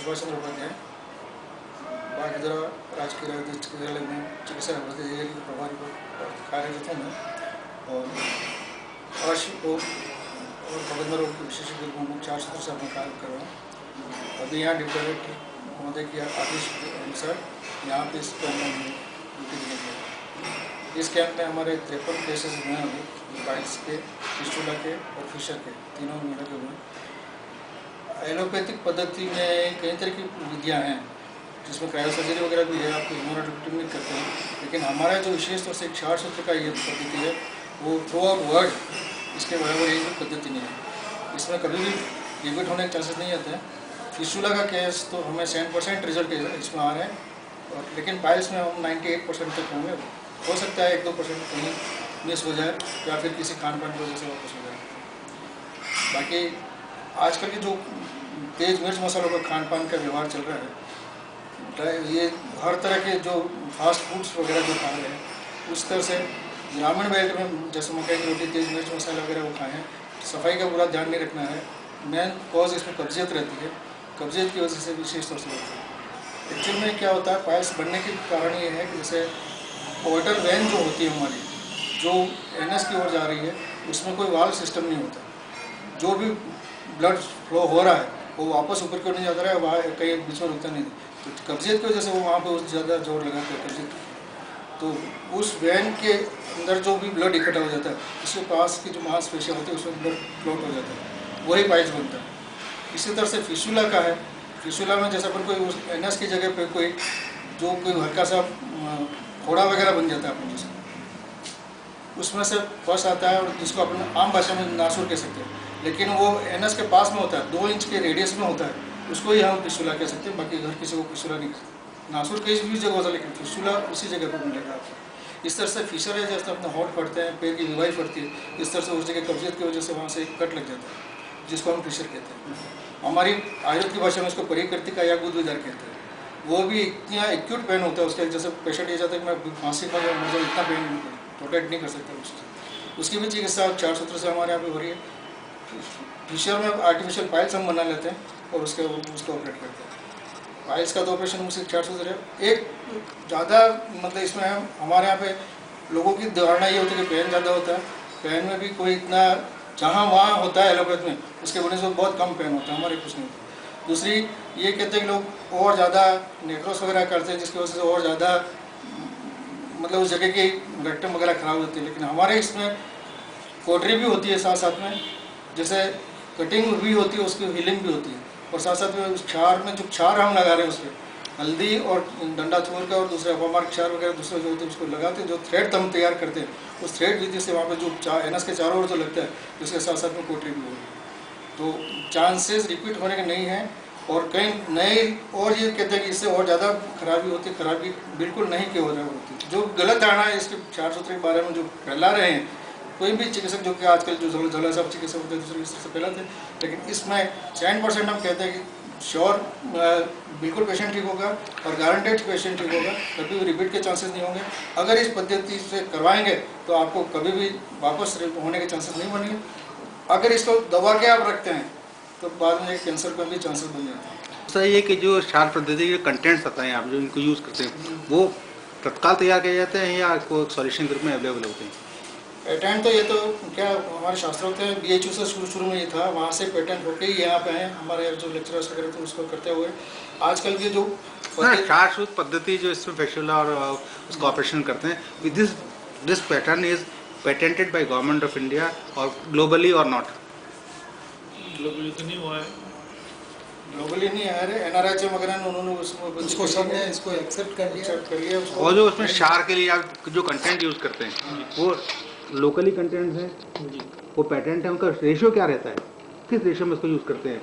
सुभाष चंद्र उपाध्याय बागीदरा राजकीय चिकित्सालय में चिकित्सा प्रभारी को कार्यरत हूँ मैं। और आश रोग और प्रबंधन रोग के विशेषज्ञ रूपों में 4 सत्र से अपना कार्य कर रहा हूँ। अभी यहाँ डिप्टी डायरेक्टर महोदय के आदेश के अनुसार यहाँ पे इस कैंप में ड्यूटी देने गया। इस कैंप में हमारे 53 केसेस हुए हैं अभी, पाइल्स के, फिस्टुला के और फिशर के, तीनों मिला के हुए। एलोपैथिक पद्धति में कई तरह की विधियाँ हैं जिसमें क्रायोसर्जरी वगैरह भी है, आपको इम्यूनोडेप्टिव में करते हैं, लेकिन हमारा जो विशेष तौर से 4 सूत्र का ये पद्धति है वो थ्रू आउट वर्ल्ड इसके बराबर एक भी पद्धति नहीं है। इसमें कभी भी रिपीट होने के चांसेस नहीं आते हैं। फिस्टुला का केस तो हमें 100% रिजल्ट इसमें आ रहे हैं, और लेकिन पाइल्स में हम 98% तक होंगे। हो सकता है 1-2% कहीं मिस हो जाए या फिर किसी खान पान की वजह से वापस हो जाए। बाकी आजकल की जो तेज मिर्च मसालों का खान पान का व्यवहार चल रहा है, ये हर तरह के जो फास्ट फूड्स वगैरह जो खा रहे हैं, उस तरह से ग्रामीण बेल्ट में जैसे मकई की रोटी, तेज मिर्च मसाला वगैरह वो खाएँ। सफाई का पूरा ध्यान नहीं रखना है। मेन कॉज इसमें कब्जियत रहती है, कब्जियत की वजह से विशेष तौर से होती है। एक्चुअल में क्या होता है, पाइल्स बढ़ने के कारण ये है कि जैसे पोर्टल वेन जो होती है हमारी, जो एनएस की ओर जा रही है, उसमें कोई वाल्व सिस्टम नहीं होता। जो भी ब्लड फ्लो हो रहा है वो वापस ऊपर क्यों नहीं जाता है, वहाँ कहीं बीच में रुकता नहीं। तो कब्जियत की वजह से वो वहाँ पे ज़्यादा जोर लगाते हैं कब्जियत, तो उस वेन के अंदर जो भी ब्लड इकट्ठा हो जाता है, उसके पास की जो मांसपेशियाँ होती है उसमें ब्लड फ्लोट हो जाता है, वही पाइल्स बनता है। इसी तरह से फिस्टुला का है। फिस्टुला में जैसे अपन कोई उस एनएस की जगह पे कोई हल्का सा फोड़ा वगैरह बन जाता है अपन जैसे, उसमें से फर्स्ट आता है, और जिसको अपन आम भाषा में नासूर कह सकते हैं, लेकिन वो एनएस के पास में होता है, 2 इंच के रेडियस में होता है, उसको ही हम फिस्टुला कह सकते हैं। बाकी हर किसी को फिस्टुला नहीं कहते। नासूर कहीं भी जगह होता है, लेकिन फिस्टुला उसी जगह पर मिलेगा आपको। इस तरह से फिशर है, जैसे अपने होंठ फटते हैं, पैर की विवाही फटती है, इस तरह से उस जगह कब्जियत की वजह से वहाँ से एक कट लग जाता है, जिसको हम फिशर कहते हैं। हमारी आयुर्वेद की भाषा में उसको परिकर्तिका या गुद विदार कहते हैं। वो भी इतना एक्यूट पेन होता है उसका, जैसे पेशेंट ये चाहता है कि मैं फांसी पर मुझे इतना पेन प्रोटेक्ट नहीं कर सकता। उसकी भी चिकित्सा 4 सूत्र से हमारे यहाँ पे हो रही है। फिशर में आर्टिफिशियल पाइल्स हम बना लेते हैं और उसको ऑपरेट करते हैं। पाइल्स का तो ऑपरेशन मुझसे 4 सूत्र है। एक ज़्यादा मतलब इसमें हमारे यहाँ पे लोगों की धारणा ये होती है कि पेन ज़्यादा होता है। पेन में भी कोई इतना जहाँ वहाँ होता है एलोपैथ में, उसके वजह से बहुत कम पेन होता है, हमारे कुछ नहीं होता। दूसरी ये कहते हैं कि लोग और ज़्यादा नेक्रोस वगैरह करते हैं, जिसकी वजह से और ज़्यादा मतलब उस जगह की रेक्टम वगैरह खराब होती है। लेकिन हमारे इसमें कोटरी भी होती है साथ साथ में, जैसे कटिंग भी होती है, उसकी हीलिंग भी होती है, और साथ साथ में उस क्षार में जो क्षार हम लगा रहे हैं उसमें हल्दी और डंडा थोर का और दूसरे हमारे क्षार वगैरह दूसरे जो होते हैं उसको लगाते हैं। जो थ्रेड हम तैयार करते हैं उस थ्रेड विधि से वहाँ पे जो एनएस के चारों ओर जो लगता है, उसके साथ साथ में कोटरी भी हो रही है। तो चांसेस रिपीट होने के नहीं हैं। और कई नए और ये कहते हैं कि इससे और ज़्यादा खराबी होती है। खराबी बिल्कुल नहीं की हो रहा होती। जो गलत धारणा है इसके 4 सूत्र के बारे में जो फैला रहे हैं कोई भी चिकित्सक, जो कि आजकल जो झोला सब चिकित्सक होते हैं दूसरे से फैलाते हैं, लेकिन इसमें 100% हम कहते हैं कि श्योर बिल्कुल पेशेंट ठीक होगा और गारंटेड पेशेंट ठीक होगा, कभी भी रिपीट के चांसेस नहीं होंगे। अगर इस पद्धति से करवाएंगे तो आपको कभी भी वापस होने के चांसेस नहीं बनेंगे। अगर इसको दबा के आप रखते हैं तो बाद में कैंसर का भी चांसेस बन जाते हैं। सर ये कि जो क्षार पद्धति के कंटेंट्स आता है आप जो इनको यूज़ करते हैं, वो तत्काल तैयार किए जाते हैं या आपको सॉल्यूशन ग्रुप में अवेलेबल होते हैं? पेटेंट तो ये तो क्या हमारे शास्त्रों थे, BHU से शुरू में ये था, वहाँ से पेटेंट होके ही यहाँ पे हैं। हमारे जो लेक्चरर्स वगैरह थे उसको करते हुए आजकल की जो क्षार शुद्ध पद्धति जो इसमें फिस्टुला और उसका ऑपरेशन करते हैं, with this pattern is patented by government of India और ग्लोबली और नॉट? ग्लोबली तो नहीं हुआ है, ग्लोबली नहीं है। अरे NRHM वगैरह उन्होंने उसको सबने इसको एक्सेप्ट कर लिया। और जो उसमें क्षार के लिए आप जो कंटेंट यूज़ करते हैं वो लोकली कंटेंट है, वो पेटेंट है, उनका रेशियो क्या रहता है, किस रेशियो में उसको यूज़ करते हैं?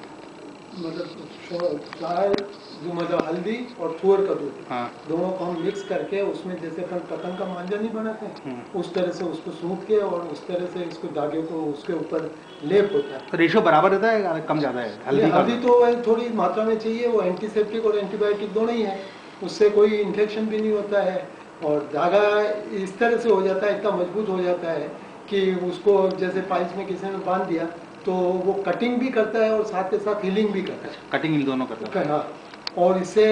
मतलब हल्दी और तुअर का दूध, हाँ, दोनों को हम मिक्स करके उसमें जैसे अपन पतंग का मांझा नहीं बनाते, उस तरह से उसको सूंध के और उस तरह से इसको धागे को उसके ऊपर लेप होता है। तो रेशियो बराबर रहता है कम ज़्यादा है? हल्दी तो थोड़ी मात्रा में चाहिए, वो एंटीसेप्टिक और एंटीबायोटिक दोनों ही है, उससे कोई इन्फेक्शन भी नहीं होता है। और धागा इस तरह से हो जाता है, इतना मजबूत हो जाता है कि उसको जैसे पाइल्स में किसी ने बांध दिया तो वो कटिंग भी करता है और साथ के साथ हीलिंग भी करता है। कटिंग इन दोनों करता है। हाँ, और इससे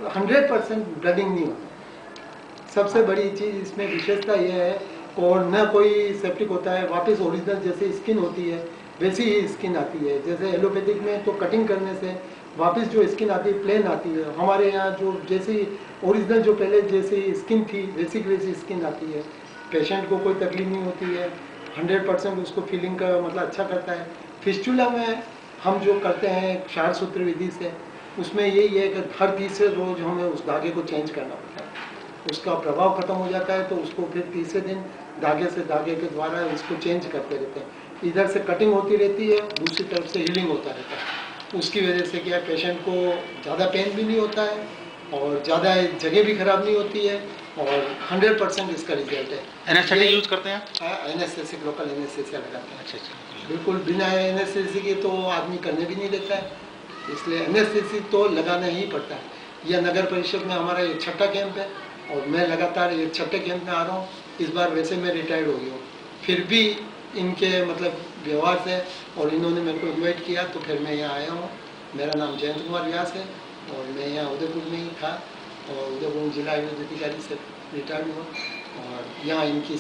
100% ब्लडिंग नहीं होता। सबसे बड़ी चीज़ इसमें विशेषता यह है, और न कोई सेप्टिक होता है, वापस ओरिजिनल जैसे स्किन होती है वैसी ही स्किन आती है। जैसे एलोपैथिक में तो कटिंग करने से वापस जो स्किन आती है प्लेन आती है, हमारे यहाँ जो जैसी ओरिजिनल जो पहले जैसी स्किन थी वैसी की वैसी स्किन आती है। पेशेंट को कोई तकलीफ नहीं होती है, 100% उसको फीलिंग का मतलब अच्छा करता है। फिस्टुला में हम जो करते हैं क्षार सूत्र विधि से, उसमें यही है कि हर तीसरे रोज हमें उस धागे को चेंज करना पड़ता है। उसका प्रभाव खत्म हो जाता है तो उसको फिर तीसरे दिन धागे से धागे के द्वारा इसको चेंज करते रहते हैं। इधर से कटिंग होती रहती है, दूसरी तरफ से हीलिंग होता रहता है। उसकी वजह से क्या पेशेंट को ज़्यादा पेन भी नहीं होता है और ज़्यादा जगह भी खराब नहीं होती है, और 100% इसका रिजल्ट है। एनेस्थेटिक यूज करते हैं? एनेस्थेसिक लोकल एनेस्थेसिया लगाते हैं। अच्छा। बिल्कुल बिना एनेस्थेसी के तो आदमी करने भी नहीं देता है, इसलिए एनेस्थेसी तो लगाना ही पड़ता है। यह नगर परिषद में हमारा ये 6ठा कैंप है और मैं लगातार ये 6ठे कैंप में आ रहा हूँ। इस बार वैसे मैं रिटायर्ड हो गया हूँ, फिर भी इनके मतलब व्यवहार से और इन्होंने मेरे को इन्वाइट किया तो फिर मैं यहाँ आया हूँ। मेरा नाम जयंत कुमार व्यास है और मैं यहाँ उदयपुर में ही था और उदयपुर जिला आयुर्वेद अधिकारी से रिटायर्ड हुआ और यहाँ इनकी